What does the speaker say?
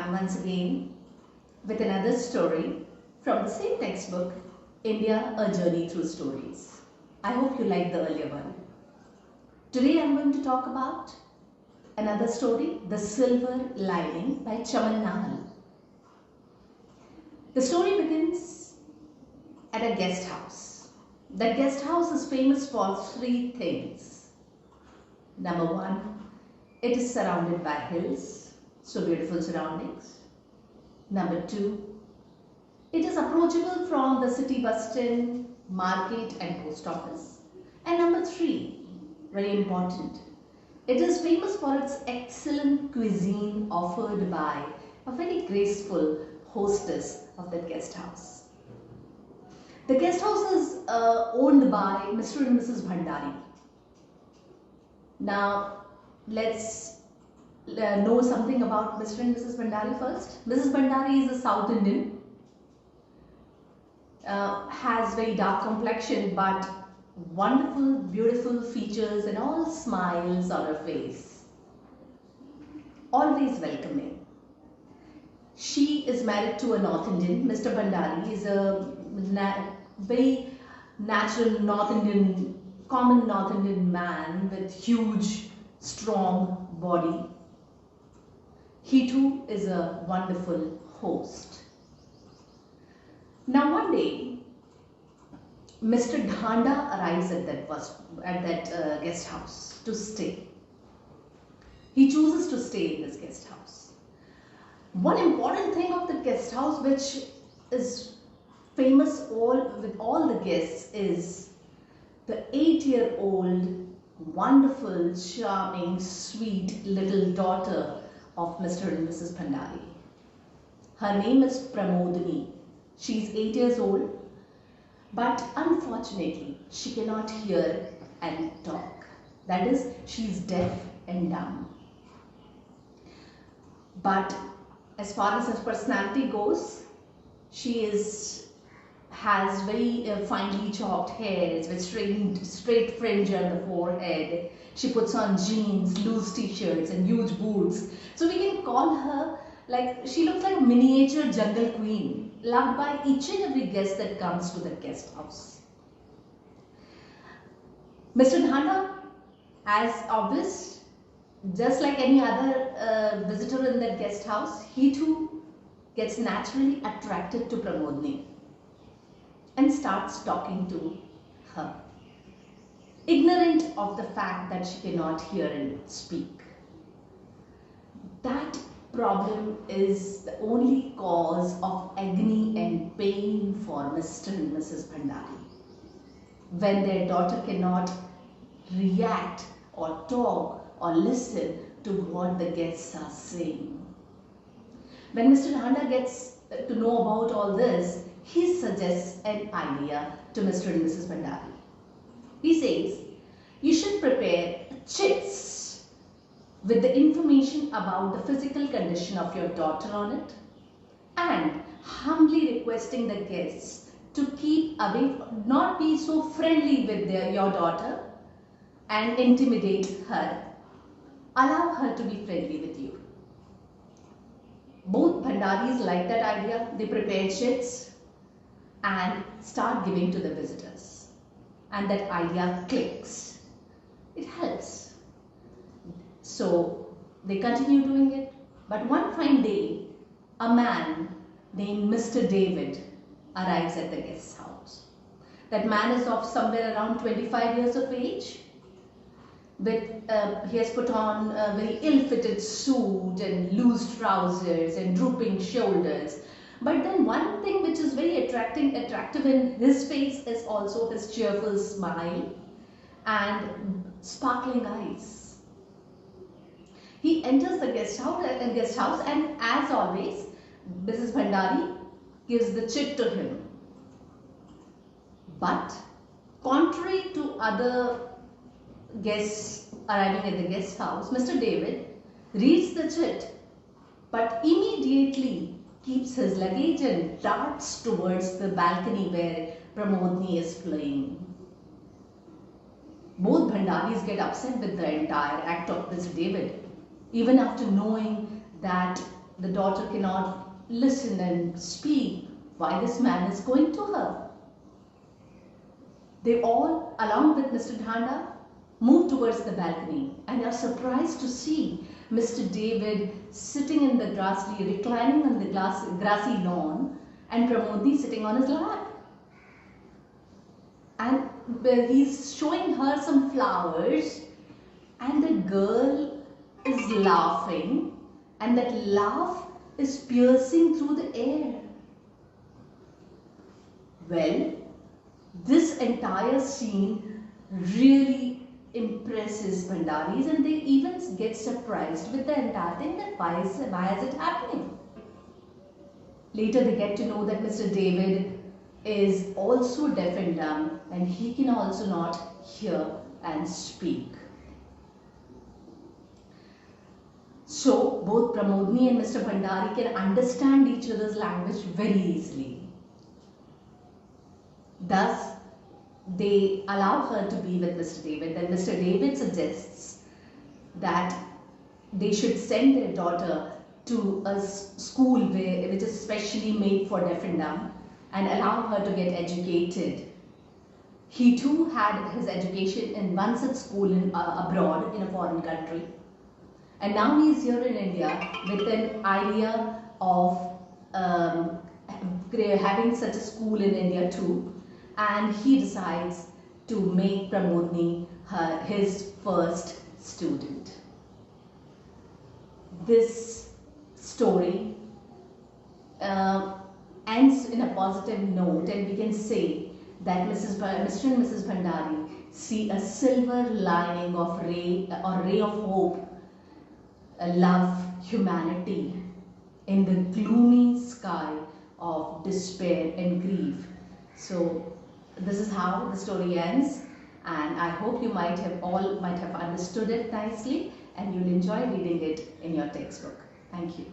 I'm once again with another story from the same textbook, India, A Journey Through Stories. I hope you liked the earlier one. Today I'm going to talk about another story, The Silver Lining by Chaman Nahal. The story begins at a guest house. That guest house is famous for three things. Number one, it is surrounded by hills, so beautiful surroundings. Number two, it is approachable from the city bus stand, market and post office. And number three, very important, it is famous for its excellent cuisine offered by a very graceful hostess of that guest house. The guest house is owned by Mr. and Mrs. Bhandari. Now, let's know something about Mr. and Mrs. Bhandari first. Mrs. Bhandari is a South Indian, has very dark complexion but wonderful, beautiful features and all smiles on her face. Always welcoming. She is married to a North Indian. Mr. Bhandari is a very natural North Indian, common North Indian man with huge, strong body. He too is a wonderful host. Now one day, Mr. Dhanda arrives at that guest house to stay. He chooses to stay in this guest house. One important thing of the guest house, which is famous with all the guests, is the 8-year-old, wonderful, charming, sweet little daughter of Mr. and Mrs. Bhandari. Her name is Pramodini. She is 8 years old, but unfortunately she cannot hear and talk. That is, she is deaf and dumb. But as far as her personality goes, she has very finely chopped hairs with straight fringe on the forehead. She puts on jeans, loose t-shirts and huge boots. So we can call her she looks like a miniature jungle queen, loved by each and every guest that comes to the guest house. Mr. Dhanda, as obvious, just like any other visitor in that guest house, he too gets naturally attracted to Pramodini and starts talking to her, ignorant of the fact that she cannot hear and speak. That problem is the only cause of agony and pain for Mr. and Mrs. Bhandari, when their daughter cannot react or talk or listen to what the guests are saying. When Mr. Dhanda gets to know about all this, he suggests an idea to Mr. and Mrs. Bhandari. He says, you should prepare chits with the information about the physical condition of your daughter on it, and humbly requesting the guests to keep away, not be so friendly with your daughter and intimidate her. Allow her to be friendly with you. Both Bhandaris like that idea. They prepare chits and start giving to the visitors. And that idea clicks. It helps. So they continue doing it. But one fine day, a man named Mr. David arrives at the guest house. That man is of somewhere around 25 years of age. He has put on a very ill-fitted suit and loose trousers and drooping shoulders. But then one thing which is very attractive in his face is also his cheerful smile and sparkling eyes. He enters the guest house and, as always, Mrs. Bhandari gives the chit to him. But contrary to other guests arriving at the guest house, Mr. David reads the chit but immediately keeps his luggage and darts towards the balcony where Pramodini is playing. Both Bhandaris get upset with the entire act of Mr. David, even after knowing that the daughter cannot listen and speak why this man is going to her. They all, along with Mr. Dhanda, move towards the balcony and are surprised to see Mr. David sitting in the reclining on the grassy lawn, and Pramodni sitting on his lap. And he's showing her some flowers, and the girl is laughing, and that laugh is piercing through the air. Well, this entire scene really impresses Bhandaris, and they even get surprised with the entire thing, that why is it happening? Later they get to know that Mr. David is also deaf and dumb, and he can also not hear and speak. So both Pramodni and Mr. Bhandari can understand each other's language very easily. Thus, they allow her to be with Mr. David. Then Mr. David suggests that they should send their daughter to a school which is specially made for deaf and dumb, and allow her to get educated. He too had his education in one such school abroad in a foreign country. And now he is here in India with an idea of having such a school in India too. And he decides to make Pramodni his first student. This story ends in a positive note, and we can say that Mr. and Mrs. Bhandari see a silver lining of ray of hope, love, humanity in the gloomy sky of despair and grief. So this is how the story ends, and I hope you might have understood it nicely, and you'll enjoy reading it in your textbook. Thank you.